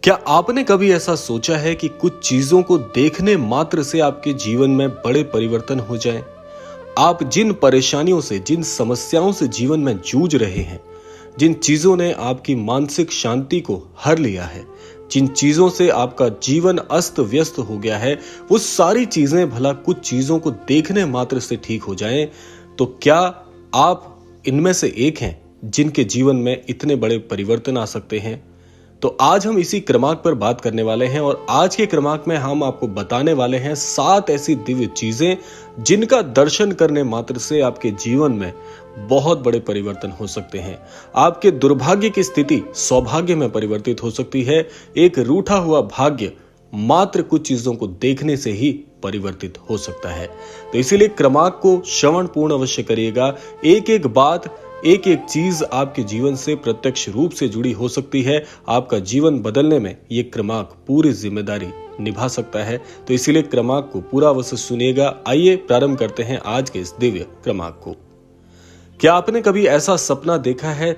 क्या आपने कभी ऐसा सोचा है कि कुछ चीजों को देखने मात्र से आपके जीवन में बड़े परिवर्तन हो जाएं? आप जिन परेशानियों से, जिन समस्याओं से जीवन में जूझ रहे हैं, जिन चीजों ने आपकी मानसिक शांति को हर लिया है, जिन चीजों से आपका जीवन अस्त व्यस्त हो गया है, वो सारी चीजें भला कुछ चीजों को देखने मात्र से ठीक हो जाएं, तो क्या आप इनमें से एक हैं जिनके जीवन में इतने बड़े परिवर्तन आ सकते हैं? तो आज हम इसी क्रमांक पर बात करने वाले हैं और आज के क्रमांक में हम आपको बताने वाले हैं 7 ऐसी दिव्य चीजें जिनका दर्शन करने मात्र से आपके जीवन में बहुत बड़े परिवर्तन हो सकते हैं। आपके दुर्भाग्य की स्थिति सौभाग्य में परिवर्तित हो सकती है। एक रूठा हुआ भाग्य मात्र कुछ चीजों को देखने से ही परिवर्तित हो सकता है। तो इसीलिए क्रमांक को श्रवण पूर्ण अवश्य करिएगा। एक एक बात, एक एक चीज आपके जीवन से प्रत्यक्ष रूप से जुड़ी हो सकती है। आपका जीवन बदलने में ये क्रमांक पूरी जिम्मेदारी निभा सकता है। तो इसीलिए क्रमांक को पूरा अवश्य सुनिएगा। आइए प्रारंभ करते हैं आज के इस दिव्य क्रमांक को। क्या आपने कभी ऐसा सपना देखा है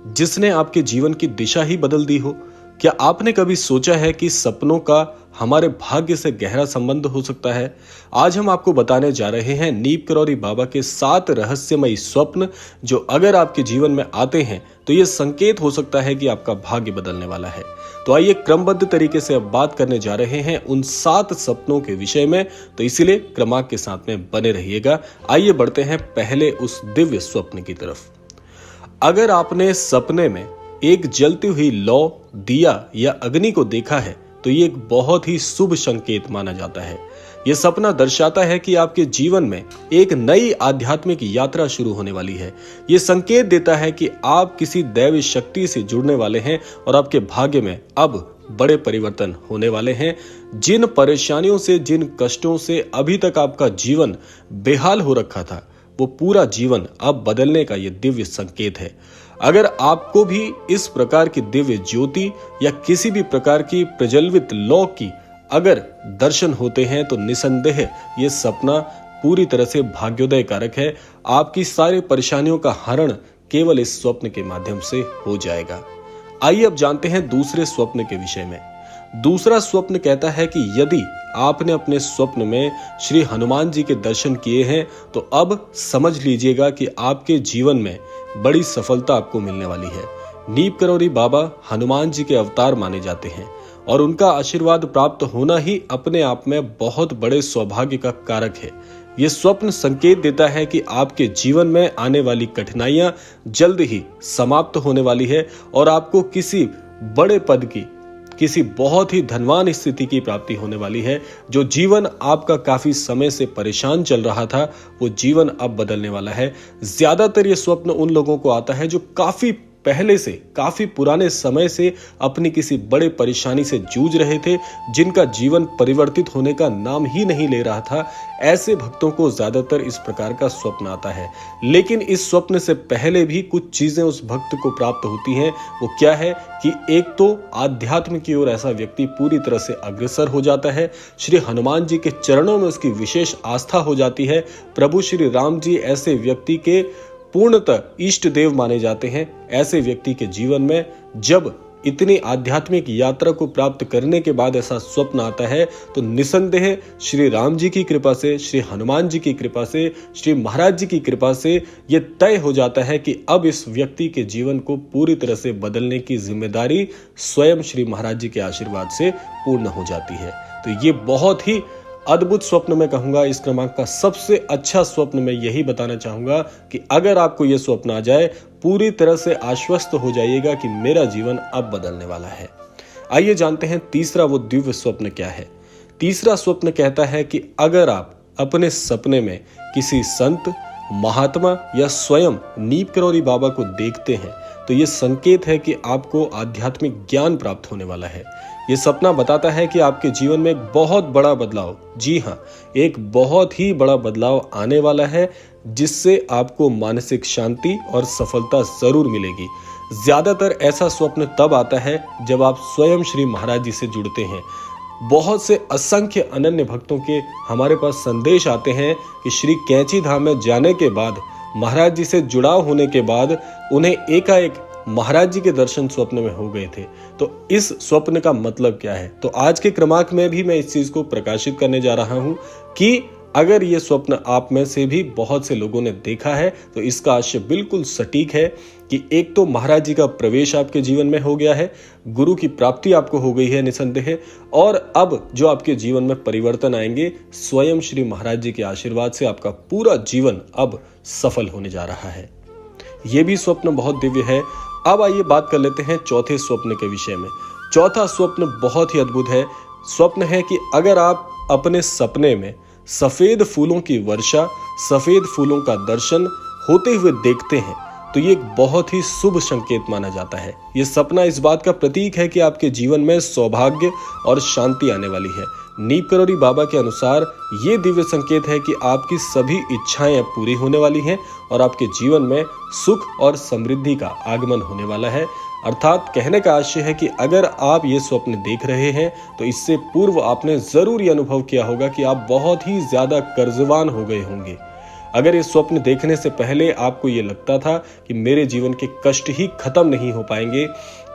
जिसने आपके जीवन की दिशा ही बदल दी हो? क्या आपने कभी सोचा है कि सपनों का हमारे भाग्य से गहरा संबंध हो सकता है? आज हम आपको बताने जा रहे हैं नीप करौरी बाबा के 7 रहस्यमयी स्वप्न, जो अगर आपके जीवन में आते हैं तो ये संकेत हो सकता है कि आपका भाग्य बदलने वाला है। तो आइए क्रमबद्ध तरीके से अब बात करने जा रहे हैं उन 7 सपनों के विषय में। तो इसीलिए क्रमांक के साथ में बने रहिएगा। आइए बढ़ते हैं पहले उस दिव्य स्वप्न की तरफ। अगर आपने सपने में एक जलती हुई लौ, दिया या अग्नि को देखा है तो ये एक बहुत ही शुभ संकेत माना जाता है। यह सपना दर्शाता है कि आपके जीवन में एक नई आध्यात्मिक यात्रा शुरू होने वाली है। यह संकेत देता है कि आप किसी दैवी शक्ति से जुड़ने वाले हैं और आपके भाग्य में अब बड़े परिवर्तन होने वाले हैं। जिन परेशानियों से, जिन कष्टों से अभी तक आपका जीवन बेहाल हो रखा था, वो पूरा जीवन अब बदलने का यह दिव्य संकेत है। अगर आपको भी इस प्रकार की दिव्य ज्योति या किसी भी प्रकार की प्रज्वलित लौ की अगर दर्शन होते हैं तो निसंदेह ये सपना पूरी तरह से भाग्योदय कारक है। आपकी सारी परेशानियों का हरण केवल इस स्वप्न के माध्यम से हो जाएगा। आइए अब जानते हैं दूसरे स्वप्न के विषय में। दूसरा स्वप्न कहता है कि यदि आपने अपने स्वप्न में श्री हनुमान जी के दर्शन किए हैं तो अब समझ लीजिएगा कि आपके जीवन में बड़ी सफलता आपको मिलने वाली है। नीप करौरी बाबा हनुमान जी के अवतार माने जाते हैं और उनका आशीर्वाद प्राप्त होना ही अपने आप में बहुत बड़े सौभाग्य का कारक है। यह स्वप्न संकेत देता है कि आपके जीवन में आने वाली कठिनाइयां जल्द ही समाप्त होने वाली है और आपको किसी बड़े पद की, किसी बहुत ही धनवान स्थिति की प्राप्ति होने वाली है। जो जीवन आपका काफी समय से परेशान चल रहा था, वो जीवन अब बदलने वाला है। ज्यादातर ये स्वप्न उन लोगों को आता है जो काफी पहले से, काफी पुराने समय से अपनी किसी बड़े परेशानी से जूझ रहे थे, जिनका जीवन परिवर्तित होने का नाम ही नहीं ले रहा था। ऐसे भक्तों को ज्यादातर इस प्रकार का स्वप्न आता है। लेकिन इस स्वप्न से पहले भी कुछ चीजें उस भक्त को प्राप्त होती हैं। वो क्या है कि एक तो आध्यात्म की ओर ऐसा व्यक्ति पूरी तरह से अग्रसर हो जाता है। श्री हनुमान जी के चरणों में उसकी विशेष आस्था हो जाती है। प्रभु श्री राम जी ऐसे व्यक्ति के पूर्णतः इष्ट देव माने जाते हैं। ऐसे व्यक्ति के जीवन में जब इतनी आध्यात्मिक यात्रा को प्राप्त करने के बाद ऐसा स्वप्न आता है तो निसंदेह श्री राम जी की कृपा से, श्री हनुमान जी की कृपा से, श्री महाराज जी की कृपा से यह तय हो जाता है कि अब इस व्यक्ति के जीवन को पूरी तरह से बदलने की जिम्मेदारी स्वयं श्री महाराज जी के आशीर्वाद से पूर्ण हो जाती है। तो ये बहुत ही अद्भुत स्वप्न मैं कहूंगा। इस क्रमांक का सबसे अच्छा स्वप्न मैं यही बताना चाहूंगा कि अगर आपको यह स्वप्न आ जाए, पूरी तरह से आश्वस्त हो जाइएगा कि मेरा जीवन अब बदलने वाला है। आइए जानते हैं तीसरा वो दिव्य स्वप्न क्या है। तीसरा स्वप्न कहता है कि अगर आप अपने सपने में किसी संत, महात्मा या स्वयं नीप करौरी बाबा को देखते हैं तो ये संकेत है कि आपको आध्यात्मिक ज्ञान प्राप्त होने वाला है। ये सपना बताता है कि आपके जीवन में एक बहुत बड़ा बदलाव, जी हाँ, एक बहुत ही बड़ा बदलाव आने वाला है, जिससे आपको मानसिक शांति और सफलता जरूर मिलेगी। ज्यादातर ऐसा स्वप्न तब आता है जब आप स्वयं श्री महाराज जी से जुड़ते हैं। बहुत से असंख्य अनन्य भक्तों के हमारे पास संदेश आते हैं कि श्री कैंची धाम में जाने के बाद, महाराज जी से जुड़ाव होने के बाद उन्हें एकाएक महाराज जी के दर्शन स्वप्न में हो गए थे। तो इस स्वप्न का मतलब क्या है? तो आज के क्रमांक में भी मैं इस चीज को प्रकाशित करने जा रहा हूं कि अगर ये स्वप्न आप में से भी बहुत से लोगों ने देखा है तो इसका आशय बिल्कुल सटीक है कि एक तो महाराज जी का प्रवेश आपके जीवन में हो गया है, गुरु की प्राप्ति आपको हो गई है निसंदेह, और अब जो आपके जीवन में परिवर्तन आएंगे स्वयं श्री महाराज जी के आशीर्वाद से आपका पूरा जीवन अब सफल होने जा रहा है। ये भी स्वप्न बहुत दिव्य है। अब आइए बात कर लेते हैं चौथे स्वप्न के विषय में। चौथा स्वप्न बहुत ही अद्भुत है। स्वप्न है कि अगर आप अपने सपने में सफेद फूलों की वर्षा, सफेद फूलों का दर्शन होते हुए देखते हैं तो ये एक बहुत ही शुभ संकेत माना जाता है। ये सपना इस बात का प्रतीक है कि आपके जीवन में सौभाग्य और शांति आने वाली है। नीप करोड़ी बाबा के अनुसार ये दिव्य संकेत है कि आपकी सभी इच्छाएं पूरी होने वाली हैं और आपके जीवन में सुख और समृद्धि का आगमन होने वाला है। अर्थात कहने का आशय है कि अगर आप ये स्वप्न देख रहे हैं तो इससे पूर्व आपने जरूर ये अनुभव किया होगा कि आप बहुत ही ज्यादा कर्जवान हो गए होंगे। अगर ये स्वप्न देखने से पहले आपको ये लगता था कि मेरे जीवन के कष्ट ही खत्म नहीं हो पाएंगे,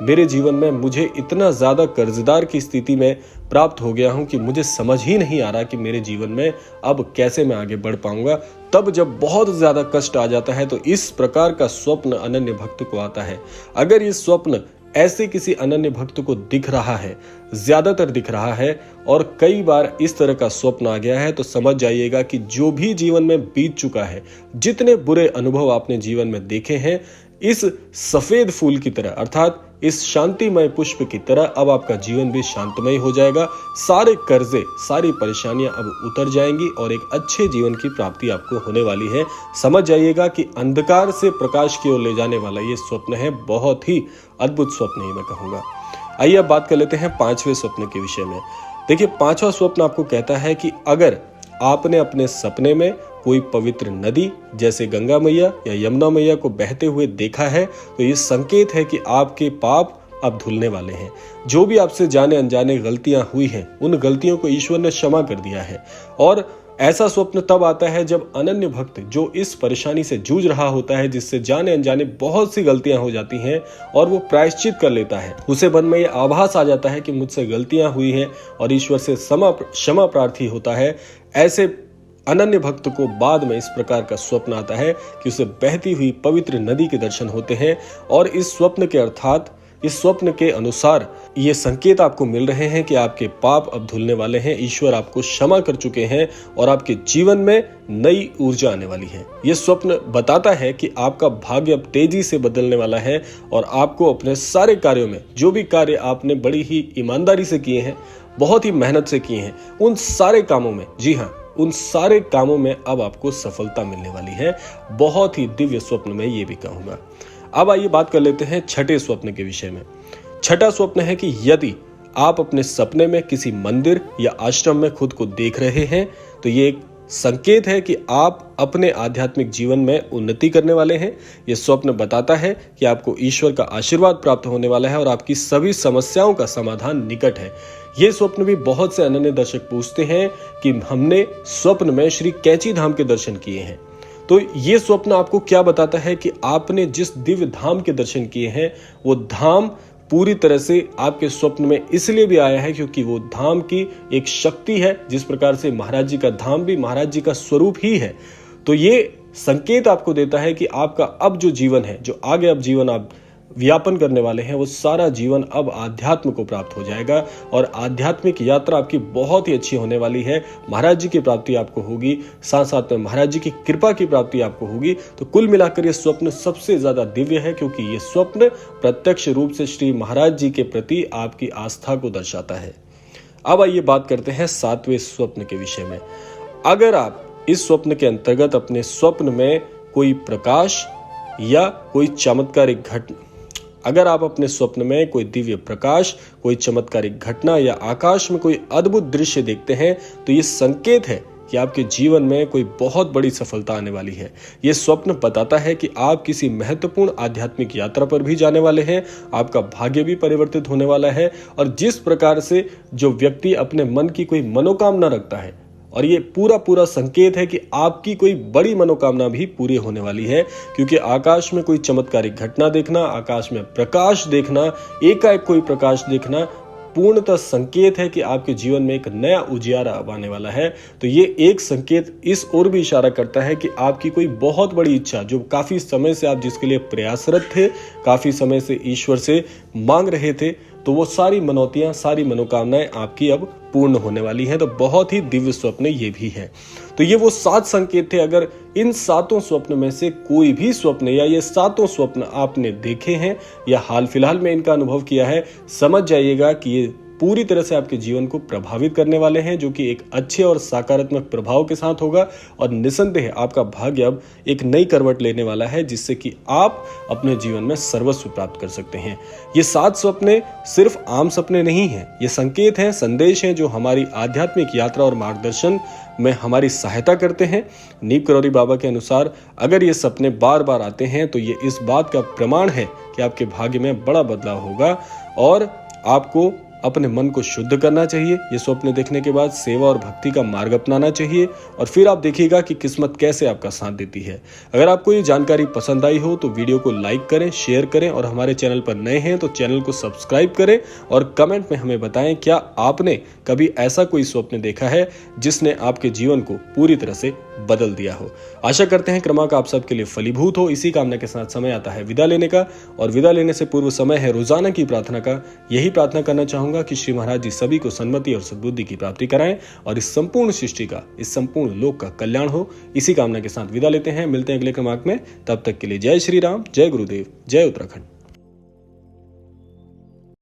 मेरे जीवन में मुझे इतना ज्यादा कर्जदार की स्थिति में प्राप्त हो गया हूं कि मुझे समझ ही नहीं आ रहा कि मेरे जीवन में अब कैसे मैं आगे बढ़ पाऊंगा, तब जब बहुत ज्यादा कष्ट आ जाता है तो इस प्रकार का स्वप्न अनन्य भक्त को आता है। अगर ये स्वप्न ऐसे किसी अनन्य भक्त को दिख रहा है, ज्यादातर दिख रहा है और कई बार इस तरह का स्वप्न आ गया है, तो समझ जाइएगा कि जो भी जीवन में बीत चुका है, जितने बुरे अनुभव आपने जीवन में देखे हैं, इस सफेद फूल की तरह अर्थात इस शांतिमय पुष्प की तरह अब आपका जीवन भी शांतमय हो जाएगा। सारे कर्जे, सारी परेशानियां अब उतर जाएंगी और एक अच्छे जीवन की प्राप्ति आपको होने वाली है। समझ जाइएगा कि अंधकार से प्रकाश की ओर ले जाने वाला ये स्वप्न है। बहुत ही अद्भुत स्वप्न ही मैं कहूंगा। आइए अब बात कर लेते हैं पांचवें स्वप्न के विषय में। देखिए, पांचवा स्वप्न आपको कहता है कि अगर आपने अपने सपने में कोई पवित्र नदी जैसे गंगा मैया या यमुना मैया को बहते हुए देखा है तो ये संकेत है कि आपके पाप अब धुलने वाले हैं। जो भी आपसे जाने अनजाने गलतियां हुई हैं, उन गलतियों को ईश्वर ने क्षमा कर दिया है। और ऐसा स्वप्न तब आता है जब अनन्य भक्त जो इस परेशानी से जूझ रहा होता है, जिससे जाने अनजाने बहुत सी गलतियां हो जाती हैं और वो प्रायश्चित कर लेता है, उसे मन में ये आभास आ जाता है कि मुझसे गलतियां हुई हैं और ईश्वर से क्षमा प्रार्थी होता है। ऐसे अनन्य भक्त को बाद में इस प्रकार का स्वप्न आता है कि उसे बहती हुई पवित्र नदी के दर्शन होते हैं और इस स्वप्न के अर्थात इस स्वप्न के अनुसार ये संकेत आपको मिल रहे हैं कि आपके पाप अब धुलने वाले हैं, ईश्वर आपको क्षमा कर चुके हैं और आपके जीवन में नई ऊर्जा आने वाली है। ये स्वप्न बताता है कि आपका भाग्य अब तेजी से बदलने वाला है और आपको अपने सारे कार्यों में, जो भी कार्य आपने बड़ी ही ईमानदारी से किए हैं, बहुत ही मेहनत से किए हैं, उन सारे कामों में, जी हाँ, उन सारे कामों में अब आपको सफलता मिलने वाली है। बहुत ही दिव्य स्वप्न में ये भी कहूंगा। अब आइए बात कर लेते हैं छठे स्वप्न के विषय में। छठा स्वप्न है कि यदि आप अपने सपने में किसी मंदिर या आश्रम में खुद को देख रहे हैं तो ये एक संकेत है कि आप अपने आध्यात्मिक जीवन में उन्नति करने वाले हैं। यह स्वप्न बताता है कि आपको ईश्वर का आशीर्वाद प्राप्त होने वाला है और आपकी सभी समस्याओं का समाधान निकट है। ये स्वप्न भी बहुत से अनन्य दर्शक पूछते हैं कि हमने स्वप्न में श्री कैंची धाम के दर्शन किए हैं। तो ये स्वप्न आपको क्या बताता है कि आपने जिस दिव्य धाम के दर्शन किए हैं वो धाम पूरी तरह से आपके स्वप्न में इसलिए भी आया है क्योंकि वो धाम की एक शक्ति है। जिस प्रकार से महाराज जी का धाम भी महाराज जी का स्वरूप ही है, तो ये संकेत आपको देता है कि आपका अब जो जीवन है, जो आगे अब जीवन आप व्यापन करने वाले हैं, वो सारा जीवन अब आध्यात्म को प्राप्त हो जाएगा और आध्यात्मिक यात्रा आपकी बहुत ही अच्छी होने वाली है। महाराज जी की प्राप्ति आपको होगी, साथ साथ में महाराज जी की कृपा की प्राप्ति आपको होगी। तो कुल मिलाकर ये स्वप्न सबसे ज्यादा दिव्य है क्योंकि ये स्वप्न प्रत्यक्ष रूप से श्री महाराज जी के प्रति आपकी आस्था को दर्शाता है। अब आइए बात करते हैं सातवें स्वप्न के विषय में। अगर आप इस स्वप्न के अंतर्गत अपने स्वप्न में कोई प्रकाश या कोई चमत्कारिक घटना, अगर आप अपने स्वप्न में कोई दिव्य प्रकाश, कोई चमत्कारिक घटना या आकाश में कोई अद्भुत दृश्य देखते हैं तो ये संकेत है कि आपके जीवन में कोई बहुत बड़ी सफलता आने वाली है। ये स्वप्न बताता है कि आप किसी महत्वपूर्ण आध्यात्मिक यात्रा पर भी जाने वाले हैं, आपका भाग्य भी परिवर्तित होने वाला है और जिस प्रकार से जो व्यक्ति अपने मन की कोई मनोकामना रखता है और ये पूरा पूरा संकेत है कि आपकी कोई बड़ी मनोकामना भी पूरी होने वाली है, क्योंकि आकाश में कोई चमत्कारिक घटना देखना, आकाश में प्रकाश देखना, एकाएक कोई प्रकाश देखना पूर्णतः संकेत है कि आपके जीवन में एक नया उजियारा आने वाला है। तो ये एक संकेत इस ओर भी इशारा करता है कि आपकी कोई बहुत बड़ी इच्छा, जो काफी समय से आप जिसके लिए प्रयासरत थे, काफी समय से ईश्वर से मांग रहे थे, तो वो सारी मनौतियां, सारी मनोकामनाएं आपकी अब पूर्ण होने वाली हैं। तो बहुत ही दिव्य स्वप्न ये भी है। तो ये वो 7 संकेत थे। अगर इन 7 स्वप्न में से कोई भी स्वप्न या ये 7 स्वप्न आपने देखे हैं या हाल फिलहाल में इनका अनुभव किया है, समझ जाइएगा कि ये पूरी तरह से आपके जीवन को प्रभावित करने वाले हैं, जो कि एक अच्छे और सकारात्मक प्रभाव के साथ होगा। और निसंदेह आपका भाग्य अब एक नई करवट लेने वाला है, जिससे कि आप अपने जीवन में सर्वस्व प्राप्त कर सकते हैं। ये 7 सपने सिर्फ आम सपने नहीं हैं, ये संकेत हैं, संदेश हैं, जो हमारी आध्यात्मिक यात्रा और मार्गदर्शन में हमारी सहायता करते हैं। नीम करौरी बाबा के अनुसार अगर ये सपने बार बार आते हैं तो ये इस बात का प्रमाण है कि आपके भाग्य में बड़ा बदलाव होगा और आपको अपने मन को शुद्ध करना चाहिए। ये स्वप्न देखने के बाद सेवा और भक्ति का मार्ग अपनाना चाहिए और फिर आप देखिएगा कि किस्मत कैसे आपका साथ देती है। अगर आपको ये जानकारी पसंद आई हो तो वीडियो को लाइक करें, शेयर करें और हमारे चैनल पर नए हैं तो चैनल को सब्सक्राइब करें और कमेंट में हमें बताएं, क्या आपने कभी ऐसा कोई स्वप्न देखा है जिसने आपके जीवन को पूरी तरह से बदल दिया हो। आशा करते हैं क्रमांक आप सबके लिए फलीभूत हो। इसी कामना के साथ समय आता है विदा लेने का, और विदा लेने से पूर्व समय है रोजाना की प्रार्थना का। यही प्रार्थना करना चाहूंगा कि श्री महाराज जी सभी को सन्मति और सद्बुद्धि की प्राप्ति कराएं और इस संपूर्ण सृष्टि का, इस संपूर्ण लोक का कल्याण हो। इसी कामना के साथ विदा लेते हैं, मिलते हैं अगले क्रमांक में। तब तक के लिए जय श्री राम, जय गुरुदेव, जय उत्तराखंड।